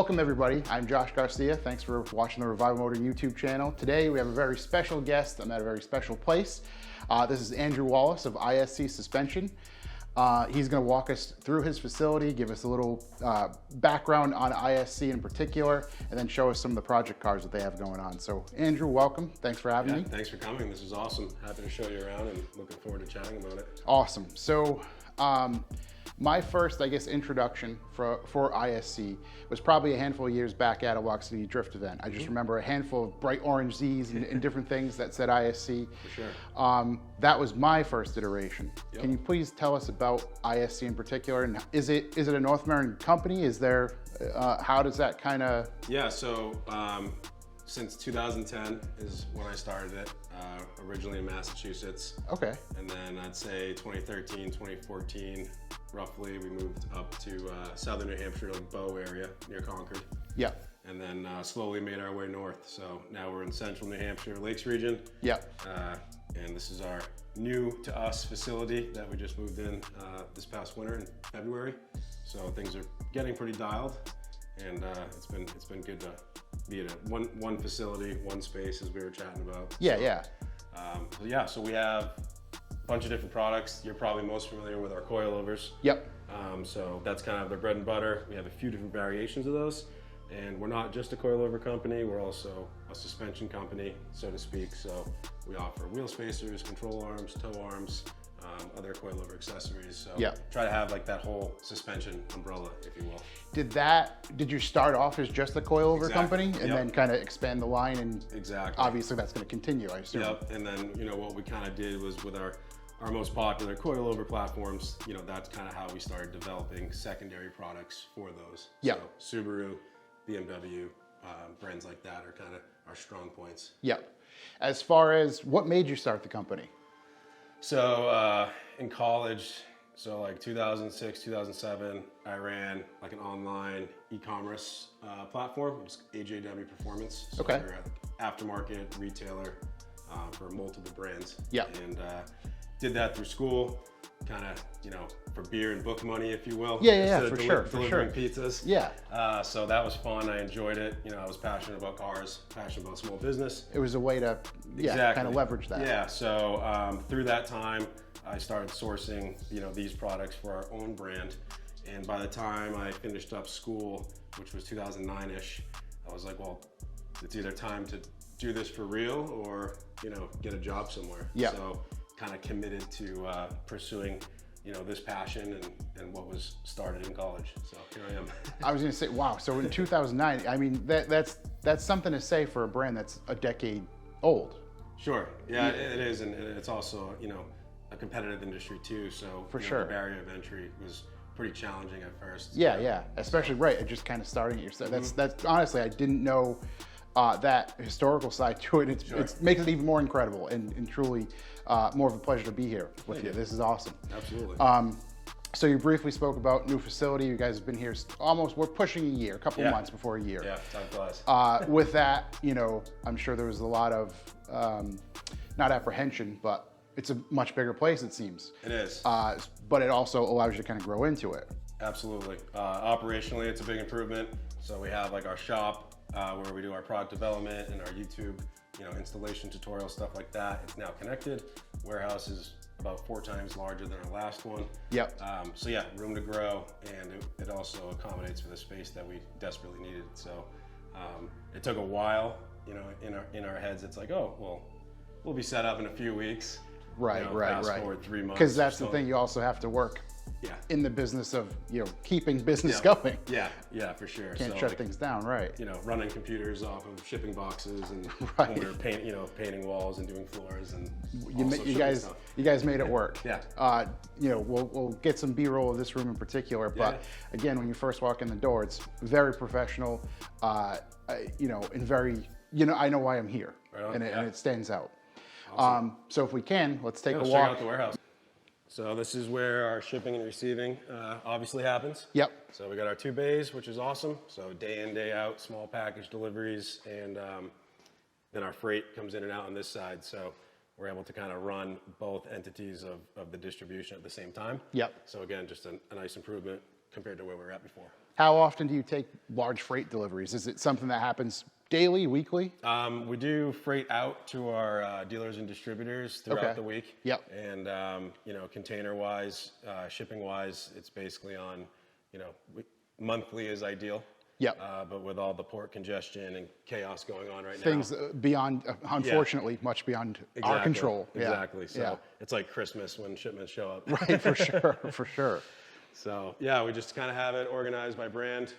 Welcome everybody, I'm Josh Garcia. Thanks for watching the Revival Motor YouTube channel. Today we have a very special guest. I'm at a very special place. This is Andrew Wallace of ISC Suspension. He's going to walk us through his facility, give us a little background on ISC in particular, and then show us some of the project cars that they have going on. So Andrew, welcome. Thanks for having me. Thanks for coming. This is awesome. Happy to show you around and looking forward to chatting about it. Awesome. So my first, I guess, introduction for ISC was probably a handful of years back at a Walk City Drift event. I just remember a handful of bright orange Z's and different things that said ISC. For sure. That was my first iteration. Yep. Can you please tell us about ISC in particular? And is it a North American company? Is there, how does that kind of? Yeah, so since 2010 is when I started it, originally in Massachusetts. Okay. And then I'd say 2013, 2014, roughly, we moved up to southern New Hampshire, like Bow area near Concord. Yeah. And then slowly made our way north. So now we're in central New Hampshire, Lakes region. Yeah. And this is our new to us facility that we just moved in this past winter in February. So things are getting pretty dialed, and it's been good to be at one facility, one space, as we were chatting about. Yeah, so so we have a bunch of different products. You're probably most familiar with our coilovers. Yep. So that's kind of the bread and butter. We have a few different variations of those. And we're not just a coilover company, we're also a suspension company, so to speak. So we offer wheel spacers, control arms, tow arms, other coilover accessories. So try to have like that whole suspension umbrella, if you will. Did you start off as just a coilover company and then kind of expand the line? And obviously that's going to continue, I assume. Yep, and then what we kind of did was with our most popular coilover platforms, that's kind of how we started developing secondary products for those. Yeah. So Subaru, BMW, brands like that are kind of our strong points. Yeah. As far as what made you start the company? So in college, so like 2006, 2007, I ran like an online e-commerce platform, which is AJW Performance. So we're an aftermarket retailer for multiple brands. Yeah. And did that through school, kind of, for beer and book money, if you will. Yeah, for sure. Delivering pizzas. Yeah. So that was fun. I enjoyed it. I was passionate about cars, passionate about small business. It was a way to, kind of leverage that. Yeah. So through that time, I started sourcing, these products for our own brand. And by the time I finished up school, which was 2009-ish, I was like, well, it's either time to do this for real or, get a job somewhere. Yeah. So kind of committed to pursuing this passion and what was started in college. So here I am. I was going to say, wow. So in 2009, I mean, that's something to say for a brand that's a decade old. Sure. Yeah, it is. And it's also, a competitive industry too. So for sure, the barrier of entry was pretty challenging at first. Yeah. Especially just kind of starting it yourself. That's honestly, I didn't know that historical side to it. It makes it even more incredible and truly more of a pleasure to be here with you. This is awesome. Absolutely. So you briefly spoke about new facility. You guys have been here we're pushing a year, a couple of months before a year. Yeah, time flies. With that, I'm sure there was a lot of, not apprehension, but it's a much bigger place, it seems. It is. But it also allows you to kind of grow into it. Absolutely. Operationally, it's a big improvement. So we have like our shop where we do our product development and our YouTube, installation tutorial, stuff like that. It's now connected. Warehouse is about 4 times larger than our last one. Yep. So yeah, room to grow, and it also accommodates for the space that we desperately needed. So it took a while, in our heads. It's like, oh, well, we'll be set up in a few weeks. Right. Fast forward 3 months. Because that's the thing, you also have to work in the business of keeping business going. Yeah, for sure. Can't shut things down, right? Running computers off of shipping boxes and when we were painting walls and doing floors and you guys made it work. Yeah. We'll get some B-roll of this room in particular, but again, when you first walk in the door, it's very professional, and very, I know why I'm here, and it stands out. Awesome. So if we can, let's take a walk. Check out the warehouse. So this is where our shipping and receiving obviously happens. Yep. So we got our 2 bays, which is awesome. So day in, day out, small package deliveries, and then our freight comes in and out on this side. So we're able to kind of run both entities of the distribution at the same time. Yep. So again, just a nice improvement. compared to where we were at before. How often do you take large freight deliveries? Is it something that happens daily, weekly? We do freight out to our dealers and distributors throughout the week. Yep. And, you know, container-wise, shipping-wise, it's basically on, you know, monthly is ideal. Yep. But with all the port congestion and chaos going on right Things now. beyond, unfortunately, much beyond our control. Exactly. Yeah. So it's like Christmas when shipments show up. Right, for sure, for sure. So yeah, we just kind of have it organized by brand.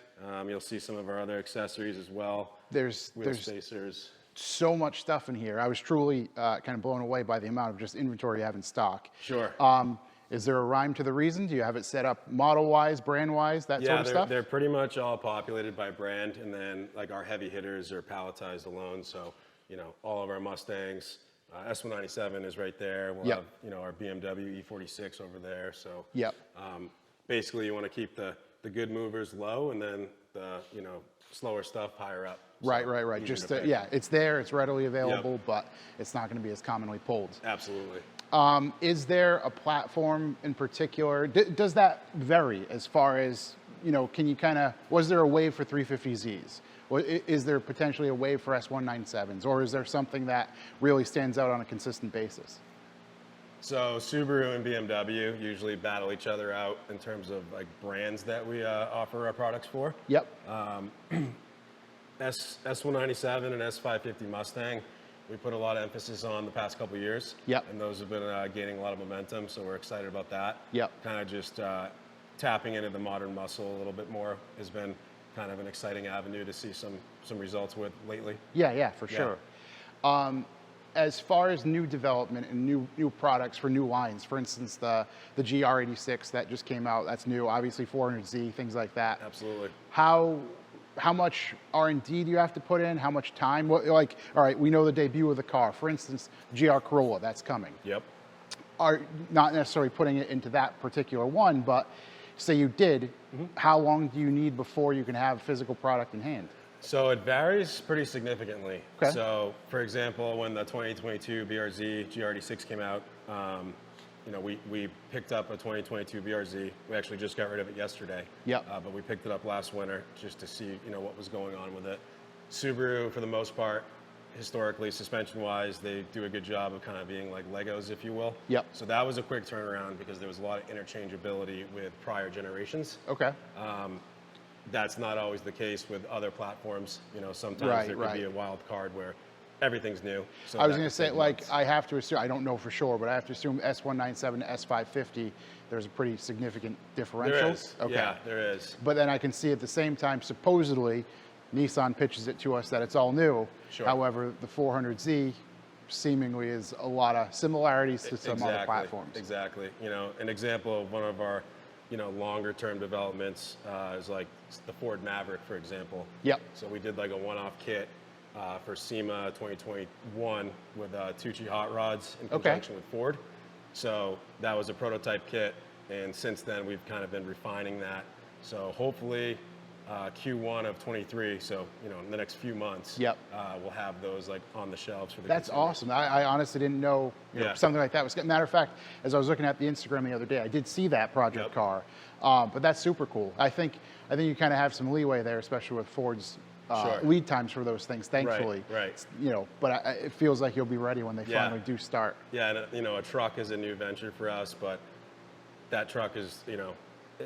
You'll see some of our other accessories as well. There's spacers. so much stuff in here. I was truly kind of blown away by the amount of just inventory you have in stock. Sure. Is there a rhyme to the reason? Do you have it set up model-wise, brand-wise, that sort of stuff? They're pretty much all populated by brand, and then like our heavy hitters are palletized alone. So, you know, all of our Mustangs, S197 is right there. We'll have, you know, our BMW E46 over there. So, basically you want to keep the good movers low, and then the, you know, slower stuff higher up. So right. Just it's there, it's readily available, but it's not going to be as commonly pulled. Absolutely. Is there a platform in particular? Does that vary as far as, you know, can you kind of, was there a wave for 350Zs? Is there potentially a wave for S197s? Or is there something that really stands out on a consistent basis? So Subaru and BMW usually battle each other out in terms of like brands that we offer our products for. Yep. S197 and S550 Mustang, we put a lot of emphasis on the past couple of years. Yep. And those have been gaining a lot of momentum, so we're excited about that. Yep. Kind of just tapping into the modern muscle a little bit more has been kind of an exciting avenue to see some results with lately. Yeah, for sure. As far as new development and new products for new lines, for instance, the GR86 that just came out, that's new, obviously 400Z, things like that. Absolutely. How much R&D do you have to put in? How much time? All right, we know the debut of the car. For instance, GR Corolla, that's coming. Yep. Are not necessarily putting it into that particular one, but say you did, how long do you need before you can have physical product in hand? So it varies pretty significantly. Okay. So for example, when the 2022 BRZ GR86 came out, you know, we picked up a 2022 BRZ. We actually just got rid of it yesterday. Yep. But we picked it up last winter just to see, you know, what was going on with it. Subaru, for the most part, historically, suspension-wise, they do a good job of kind of being like Legos, if you will. Yep. So that was a quick turnaround because there was a lot of interchangeability with prior generations. Okay. That's not always the case with other platforms. You know, sometimes there could be a wild card where everything's new. So I was going to say, like, I have to assume, I don't know for sure, but I have to assume S197 to S550, there's a pretty significant differential. There is. Okay. Yeah, there is. But then I can see at the same time, supposedly, Nissan pitches it to us that it's all new. Sure. However, the 400Z seemingly is a lot of similarities to some other platforms. Exactly. You know, an example of one of our, you know, longer term developments is like the Ford Maverick, for example. Yep. So we did like a one-off kit for SEMA 2021 with Tucci hot rods in conjunction with Ford. So that was a prototype kit, and since then we've kind of been refining that. So hopefully Q1 of 23, so you know, in the next few months, we'll have those like on the shelves for the That's consumers. awesome. I honestly didn't know, something like that was. Matter of fact, as I was looking at the Instagram the other day, I did see that project car, but that's super cool. I think you kind of have some leeway there, especially with Ford's lead times for those things. Thankfully, right. You know, but it feels like you'll be ready when they finally do start. Yeah, and you know, a truck is a new venture for us, but that truck is, you know,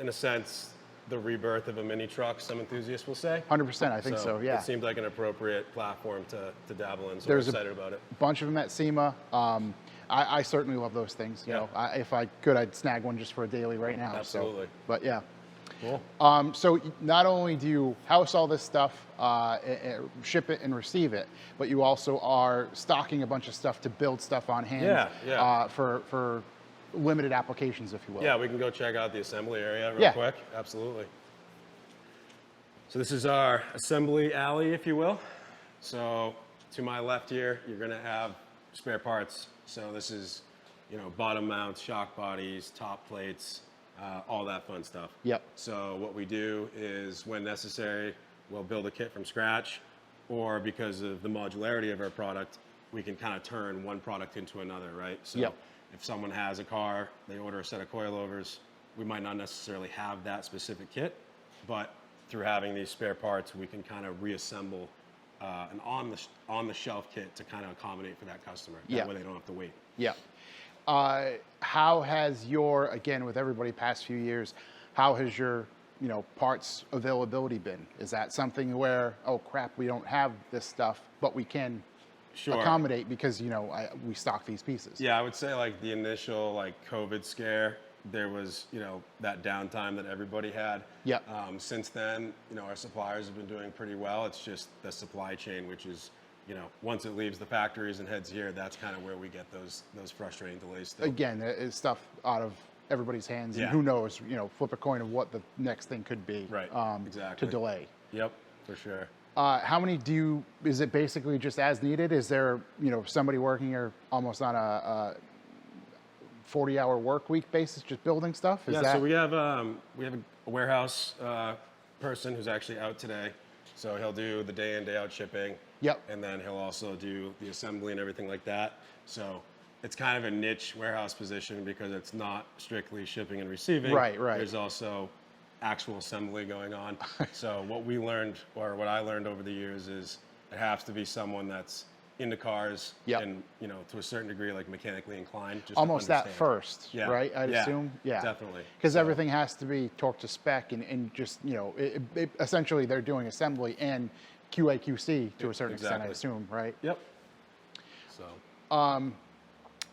in a sense, the rebirth of a mini truck, some enthusiasts will say. 100%, I think so, yeah. It seemed like an appropriate platform to dabble in, so we're excited about it. A bunch of them at SEMA. I certainly love those things. You know, if I could, I'd snag one just for a daily right now. Absolutely. So, but yeah. Cool. So not only do you house all this stuff, ship it and receive it, but you also are stocking a bunch of stuff to build stuff on hand for limited applications, if you will. Yeah, we can go check out the assembly area real quick. Absolutely. So this is our assembly alley, if you will. So to my left here, you're going to have spare parts. So this is, you know, bottom mounts, shock bodies, top plates, all that fun stuff. Yep. So what we do is, when necessary, we'll build a kit from scratch, or because of the modularity of our product, we can kind of turn one product into another, right? So if someone has a car, they order a set of coilovers, we might not necessarily have that specific kit, but through having these spare parts, we can kind of reassemble an on-the-shelf kit to kind of accommodate for that customer. That way they don't have to wait. Yeah. How has your, again, with everybody past few years, how has your, parts availability been? Is that something where, oh crap, we don't have this stuff, but we can accommodate because, we stock these pieces? Yeah, I would say like the initial like COVID scare, there was, that downtime that everybody had. Yeah. Since then, our suppliers have been doing pretty well. It's just the supply chain, which is, once it leaves the factories and heads here, that's kind of where we get those frustrating delays still. Again, it's stuff out of everybody's hands, Yeah. and who knows, flip a coin of what the next thing could be. Right, exactly. To delay. Yep, for sure. How many is it basically just as needed? Is there, somebody working here almost on a 40-hour work week basis, just building stuff? So we have a warehouse person who's actually out today. So he'll do the day in, day out shipping. Yep. And then he'll also do the assembly and everything like that. So it's kind of a niche warehouse position because it's not strictly shipping and receiving. Right. There's also actual assembly going on. So what we learned, or what I learned over the years, is it has to be someone that's into cars and, to a certain degree, like mechanically inclined. Just almost that first, right? I'd assume. Yeah, definitely. Because everything has to be torqued to spec, and just, essentially they're doing assembly and QA QC to a certain extent, I assume, right? Yep. So.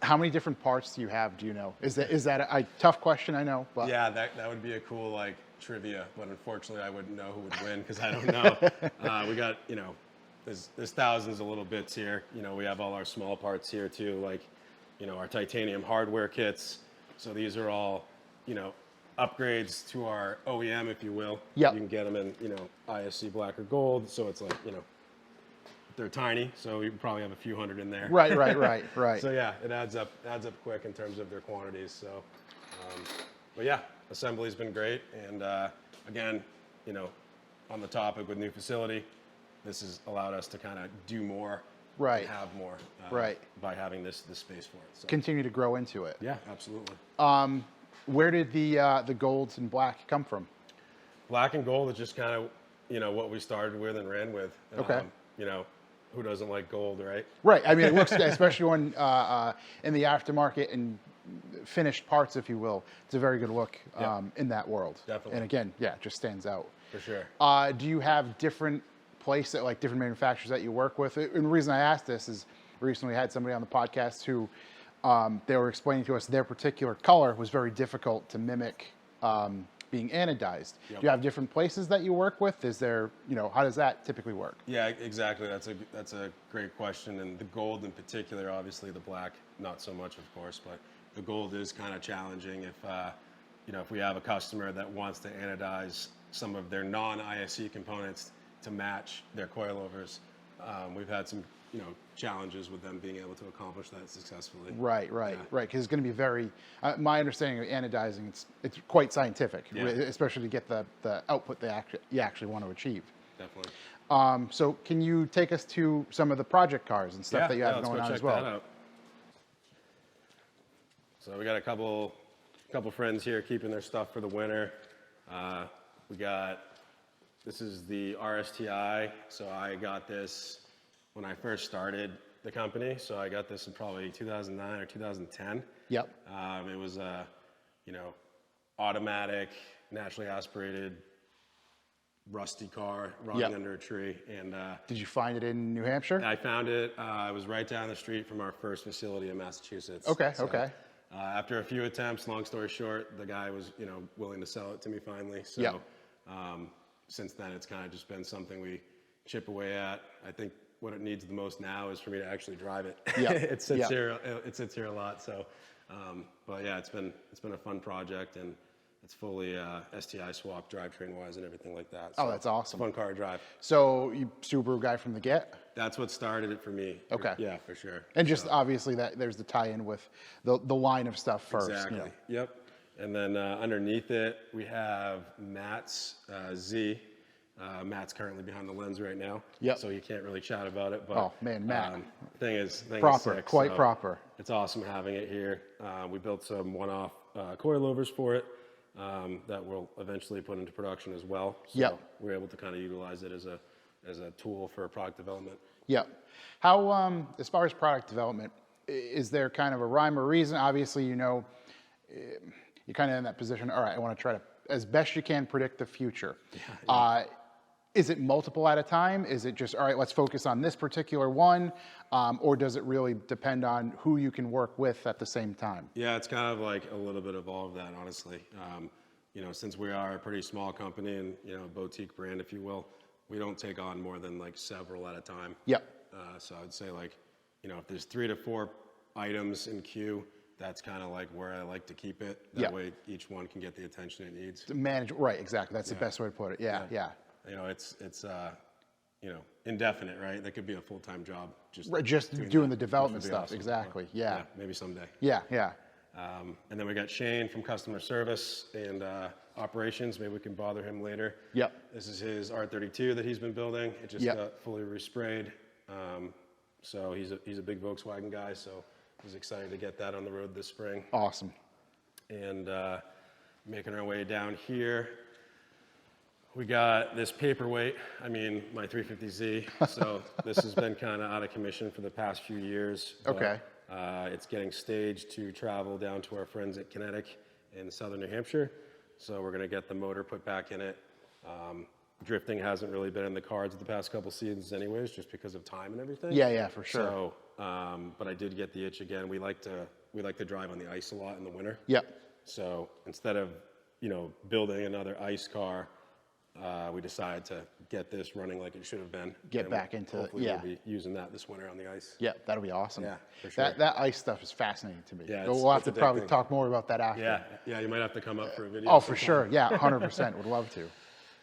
How many different parts do you have? Do you know? Is that a tough question? I know, but yeah, that would be a cool like trivia, but unfortunately I wouldn't know who would win because I don't know. We got there's thousands of little bits here. We have all our small parts here too, like our titanium hardware kits. So these are all upgrades to our OEM, if you will. Yep. You can get them in ISC black or gold. So it's like they're tiny, so you probably have a few hundred in there. Right. So yeah, it adds up quick in terms of their quantities. So, but yeah, assembly's been great, and again, on the topic with new facility, this has allowed us to kind of do more, and have more, by having this space for it. So. Continue to grow into it. Yeah, absolutely. Where did the golds and black come from? Black and gold is just kind of what we started with and ran with. Okay. Who doesn't like gold, right? Right. I mean, it looks, especially when in the aftermarket and finished parts, if you will, it's a very good look in that world. Definitely. And again, it just stands out. For sure. Do you have different places, like different manufacturers that you work with? And the reason I asked this is recently had somebody on the podcast who they were explaining to us their particular color was very difficult to mimic being anodized. Yep. Do you have different places that you work with? Is there, how does that typically work? Yeah, exactly. That's a great question. And the gold in particular, obviously the black, not so much, of course, but the gold is kind of challenging if we have a customer that wants to anodize some of their non-ISC components to match their coilovers. We've had some challenges with them being able to accomplish that successfully. Right. Because it's going to be very. My understanding of anodizing, it's quite scientific, especially to get the output that you actually want to achieve. Definitely. So can you take us to some of the project cars and stuff that you have going on as well? That out. So we got a couple friends here keeping their stuff for the winter. This is the RSTI. So I got this when I first started the company. So I got this in probably 2009 or 2010. Yep. It was a, automatic, naturally aspirated, rusty car running under a tree. And did you find it in New Hampshire? I found it. It was right down the street from our first facility in Massachusetts. Okay. After a few attempts, long story short, the guy was, willing to sell it to me finally. So since then, it's kind of just been something we chip away at. I think what it needs the most now is for me to actually drive it. Yeah. It sits here a lot. So, but yeah, it's been a fun project, and it's fully STI swap drivetrain wise and everything like that. So that's awesome. Fun car to drive. So you Subaru guy from the get? That's what started it for me. Okay. Yeah, for sure. And just obviously there's the tie-in with the line of stuff first. Exactly. Yep. And then underneath it, we have Matt's Z. Matt's currently behind the lens right now. Yep. So you can't really chat about it. But, oh man, Matt. Thing is proper, sick, quite so proper. It's awesome having it here. We built some one-off coilovers for it. that we'll eventually put into production as well. So Yep. we're able to kind of utilize it as a tool for product development. Yeah. How, as far as product development, is there kind of a rhyme or reason? Obviously, you know, you're kind of in that position. All right, I want to try to, as best you can, predict the future. Yeah. Is it multiple at a time? Is it just, all right, let's focus on this particular one? Or does it really depend on who you can work with at the same time? Yeah, it's kind of like a little bit of all of that, honestly. You know, since we are a pretty small company and, you know, a boutique brand, if you will, we don't take on more than like several at a time. Yep. So I'd say like, you know, if there's 3 to 4 items in queue, that's kind of like where I like to keep it. That way each one can get the attention it needs. To manage, right, exactly. That's the best way to put it. Yeah. You know, it's you know, indefinite, right? That could be a full-time job. Just doing the development stuff. Awesome. Exactly. Yeah. Maybe someday. Yeah. And then we got Shane from customer service and operations. Maybe we can bother him later. Yep. This is his R32 that he's been building. It just got fully resprayed. So he's a big Volkswagen guy. So he's excited to get that on the road this spring. Awesome. And making our way down here, we got this paperweight. I mean, my 350Z. So this has been kind of out of commission for the past few years. Okay. It's getting staged to travel down to our friends at Kinetic in southern New Hampshire. So we're going to get the motor put back in it. Drifting hasn't really been in the cards the past couple seasons anyways, just because of time and everything. Yeah, for sure. So, but I did get the itch again. We like to drive on the ice a lot in the winter. Yep. So instead of, you know, building another ice car, we decided to get this running like it should have been. Get back into it. Hopefully we'll be using that this winter on the ice. Yeah, that'll be awesome. Yeah, for sure. That ice stuff is fascinating to me. Yeah, we'll have to probably addicting. talk more about that after. Yeah, you might have to come up for a video. Oh, for sure. Yeah, 100%. Would love to.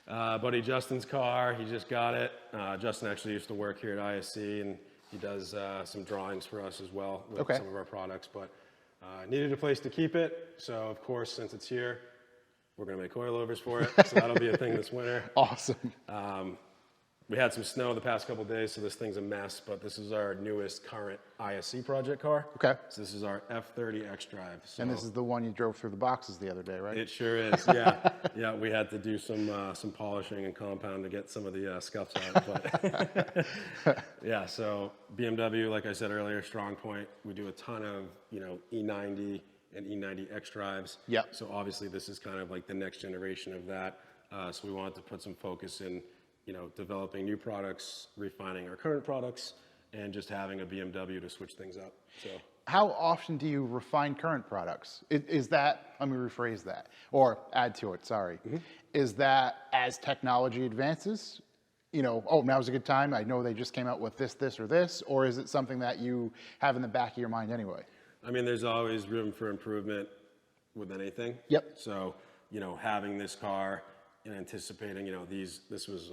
Buddy Justin's car, he just got it. Justin actually used to work here at ISC, and he does some drawings for us as well with some of our products. But needed a place to keep it, so of course, since it's here, we're going to make coilovers for it. So that'll be a thing this winter. Awesome. We had some snow the past couple of days, so this thing's a mess, but this is our newest current ISC project car. Okay. So this is our F30 X-Drive. So And this is the one you drove through the boxes the other day, right? it sure is, yeah. Yeah, we had to do some polishing and compound to get some of the scuffs out. But yeah, so BMW, like I said earlier, strong point. We do a ton of, you know, E90 and E90 X-Drives. Yep. So obviously this is kind of like the next generation of that. So we wanted to put some focus in, you know, developing new products, refining our current products, and just having a BMW to switch things up. So How often do you refine current products? Is that, let me rephrase that, or add to it, sorry. Is that as technology advances, you know, oh, now's a good time, I know they just came out with this, this, or this, or is it something that you have in the back of your mind anyway? I mean, there's always room for improvement with anything. Yep. So, you know, having this car and anticipating, you know, this was,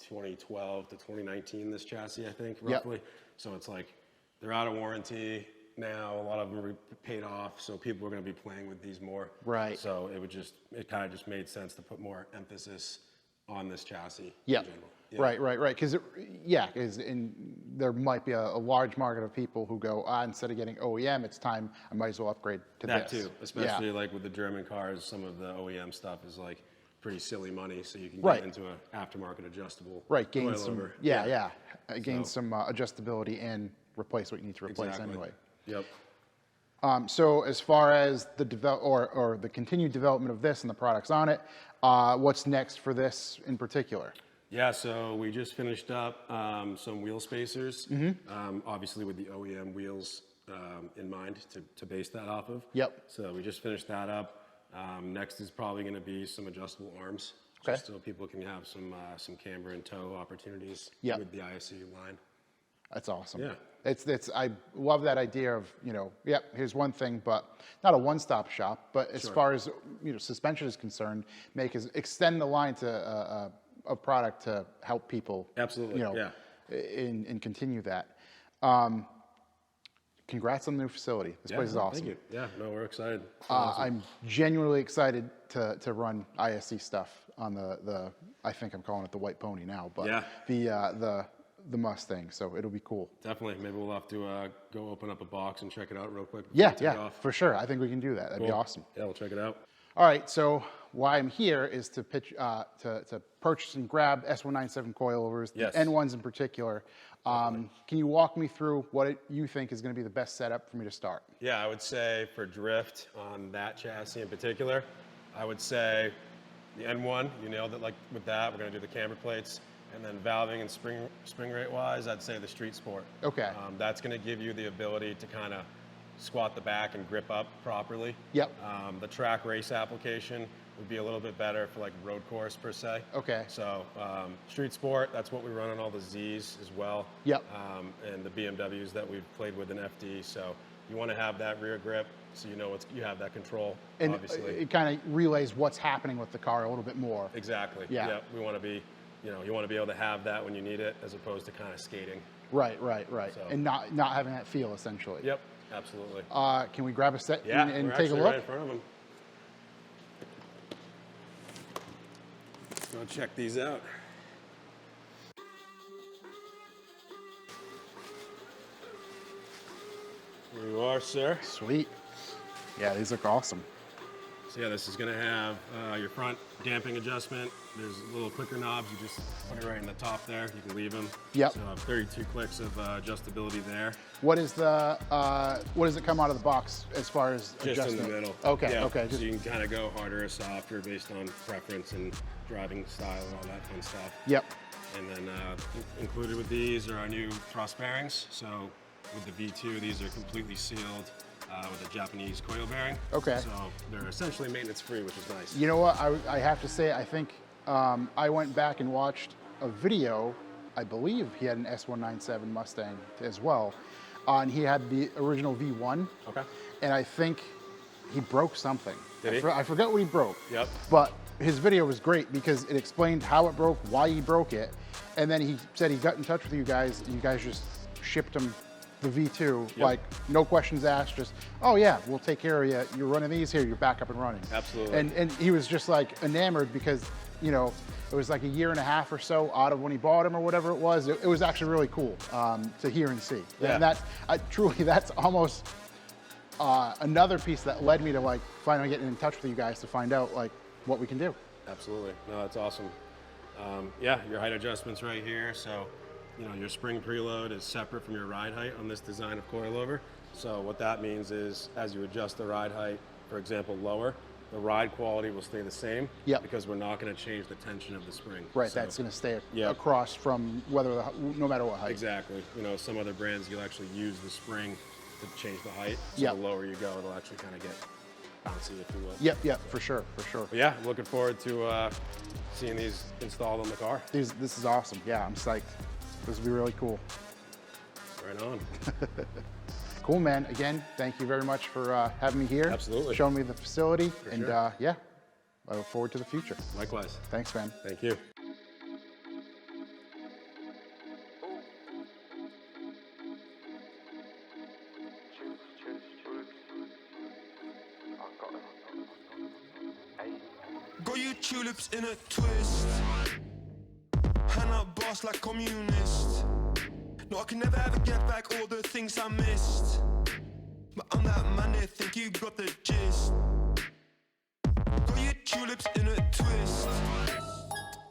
2012 to 2019, this chassis, I think, roughly. Yep. So it's like, they're out of warranty now. A lot of them are paid off. So people are going to be playing with these more. Right. So it kind of just made sense to put more emphasis on this chassis Yep. in general. Yeah. Right. Because there might be a large market of people who go, instead of getting OEM, it's time, I might as well upgrade to that this. too, especially like with the German cars, some of the OEM stuff is like pretty silly money, so you can get into an aftermarket adjustable gain some, coilover. Gain some adjustability and replace what you need to replace anyway. Yep. So as far as the or the continued development of this and the products on it, what's next for this in particular? Yeah, so we just finished up some wheel spacers, obviously with the OEM wheels in mind to base that off of. Yep. So we just finished that up. Next is probably going to be some adjustable arms, just so people can have some camber and tow opportunities with the ISC line. That's awesome. Yeah. I love that idea of, you know, here's one thing, but not a one-stop shop, but as far as, you know, suspension is concerned, extend the line to a product to help people. Absolutely. You know, and continue that. Congrats on the new facility. This place is awesome. Thank you. Yeah, no, we're excited. I'm genuinely excited to run ISC stuff on the I think I'm calling it the White Pony now, but the Mustang, so it'll be cool. Definitely. Maybe we'll have to go open up a box and check it out real quick. Yeah, for sure. I think we can do that. That'd be awesome. Yeah, we'll check it out. All right, so why I'm here is to pitch, to purchase and grab S197 coilovers, Yes. the N1s in particular. Can you walk me through what you think is going to be the best setup for me to start? Yeah, I would say for drift on that chassis in particular, I would say the N1, you nailed it. Like with that, we're going to do the camber plates. And then valving and spring rate wise, I'd say the Street Sport. Okay. That's going to give you the ability to kind of squat the back and grip up properly. Yep. The track race application would be a little bit better for like road course per se. Okay. So Street Sport, that's what we run on all the Zs as well. Yep. And the BMWs that we've played with in FD. So you want to have that rear grip so you know you have that control, And obviously. it kind of relays what's happening with the car a little bit more. Exactly. Yeah. Yep. We want to be, you want to be able to have that when you need it as opposed to kind of skating. Right. So. And not having that feel, essentially. Yep. Absolutely. Can we grab a set Yeah, and we're take a actually look? right in front of them. Let's go check these out. Here you are, sir. Sweet. Yeah, these look awesome. So yeah, this is going to have your front damping adjustment. There's little clicker knobs. You just put it right in the top there. You can leave them. Yep. So 32 clicks of adjustability there. What is the what does it come out of the box as far as Just adjustment? in the middle. Okay. Yeah. Okay. So you can kind of go harder or softer based on preference and driving style and all that fun stuff. Yep. And then included with these are our new cross bearings. So with the V2, these are completely sealed with a Japanese coil bearing. Okay. So they're essentially maintenance free, which is nice. You know what? I have to say, I think I went back and watched a video. I believe he had an S197 Mustang as well. And he had the original V1. Okay. And I think he broke something. Did he? I forgot what he broke. Yep. But his video was great because it explained how it broke, why he broke it. And then he said he got in touch with you guys. And you guys just shipped him the V2, Yep. like no questions asked, just, oh yeah, we'll take care of you. You're running these here, you're back up and running. Absolutely. And he was just like enamored because, it was like a year and a half or so out of when he bought him or whatever it was. It was actually really cool to hear and see. Yeah. And that's almost another piece that led me to like finally getting in touch with you guys to find out like what we can do. Absolutely. No, that's awesome. Yeah, your height adjustment's right here. So, your spring preload is separate from your ride height on this design of coilover. So what that means is as you adjust the ride height, for example, lower, the ride quality will stay the same. Yep. Because we're not going to change the tension of the spring. Right, So, that's going to stay yeah. across from no matter what height. Exactly. Some other brands, you'll actually use the spring to change the height. So Yep. the lower you go, it'll actually kind of get bouncy, if you will. Yep, for sure. But yeah, I'm looking forward to seeing these installed on the car. This is awesome. Yeah, I'm psyched. This will be really cool. Right on. Cool, man. Again, thank you very much for having me here. Absolutely. Showing me the facility. And sure. yeah, I look forward to the future. Likewise. Thanks, man. Thank you. Got you tulips in a twist. Hand up boss like communist. No, I can never ever get back all the things I missed. But I'm that man that think you got the gist. Got you tulips in a twist.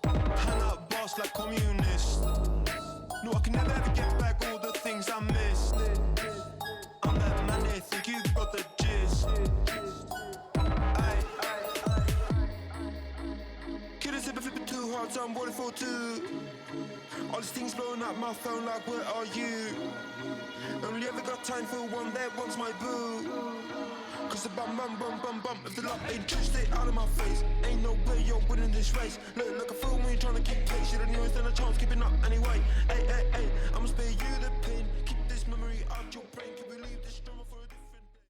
Hand up boss like communist. No, I can never ever get back all the things I missed. I'm that man that think you got the gist. Could've if flipping too hard, so I'm waiting for two. All these things blowing up my phone like, where are you? Only ever got time for one that wants my boo. Cause the bum bum bum bum bum. If the luck ain't true, stay out of my face. Ain't no way you're winning this race. Look like a fool when you're trying to keep pace. You don't even stand a chance keeping up anyway. Hey, hey, hey, I'ma spare you the pain. Keep this